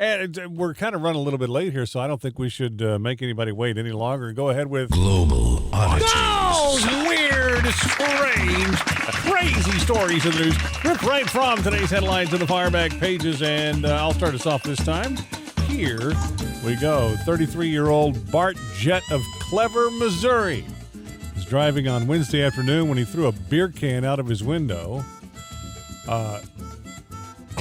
And we're kind of running a little bit late here, so I don't think we should make anybody wait any longer. Go ahead with Global Oddities. those weird, strange, crazy stories in the news. Ripped right from today's headlines to the Fireback pages, and I'll start us off this time. Here we go. 33-year-old Bart Jett of Clever, Missouri was driving on Wednesday afternoon when he threw a beer can out of his window.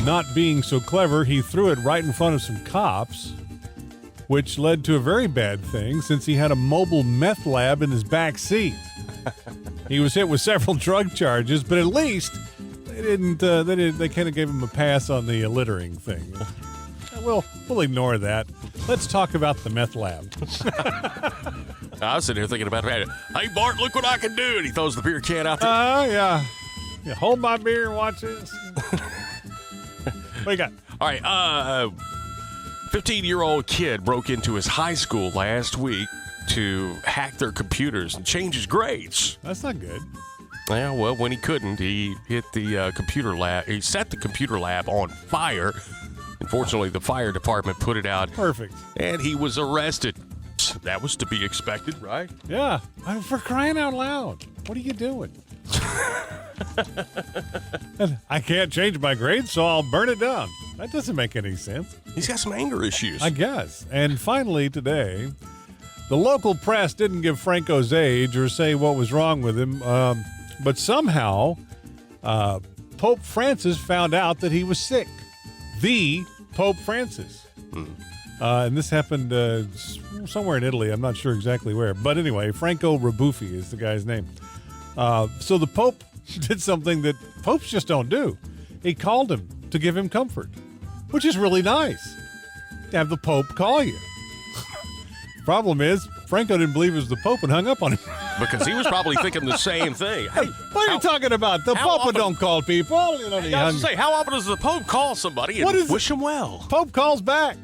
Not being so clever, he threw it right in front of some cops, which led to a very bad thing since he had a mobile meth lab in his back seat. He was hit with several drug charges, but at least they didn't. They kind of gave him a pass on the littering thing. We'll ignore that. Let's talk about the meth lab. I was sitting here thinking about it. Hey, Bart, look what I can do. And he throws the beer can out there. Yeah. Hold my beer and watch this. What you got? All right. 15-year-old kid broke into his high school last week to hack their computers and change his grades. That's not good. Yeah, well, when he couldn't, he hit the computer lab. He set the computer lab on fire. Unfortunately, the fire department put it out. Perfect. And he was arrested. That was to be expected, right? Yeah. For crying out loud. What are you doing? I can't change my grades, so I'll burn it down. That doesn't make any sense. He's got some anger issues. I guess. And finally today, the local press didn't give Franco's age or say what was wrong with him, but somehow Pope Francis found out that he was sick. The Pope Francis. And this happened somewhere in Italy. I'm not sure exactly where. But anyway, Franco Rabuffi is the guy's name. So the Pope did something that popes just don't do. He called him to give him comfort, which is really nice to have the Pope call you. Problem is, Franco didn't believe it was the Pope and hung up on him. Because he was probably thinking the same thing. Hey, what are you talking about? The Pope don't call people. You know, I was going to say, how often does the Pope call somebody and wish him well? Pope calls back.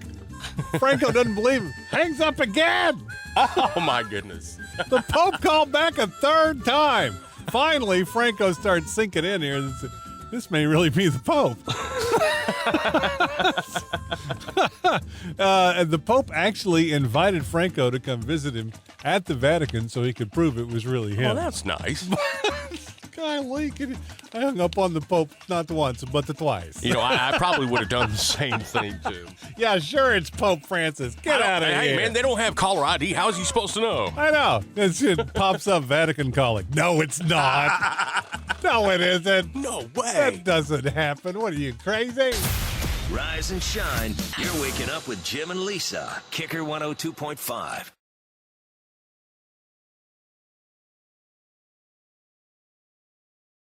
Franco doesn't believe him. Hangs up again. Oh, my goodness. The Pope called back a third time. Finally, Franco starts sinking in here. This may really be the Pope. And the Pope actually invited Franco to come visit him at the Vatican so he could prove it was really him. Oh, that's nice. Golly, I hung up on the Pope not once, but twice. You know, I probably would have done the same thing, too. Yeah, sure, it's Pope Francis. Get out of here. Hey, man, they don't have caller ID. How is he supposed to know? I know. It pops up Vatican calling. No, it's not. No, it isn't. No way. That doesn't happen. What are you, crazy? Rise and shine. You're waking up with Jim and Lisa. Kicker 102.5.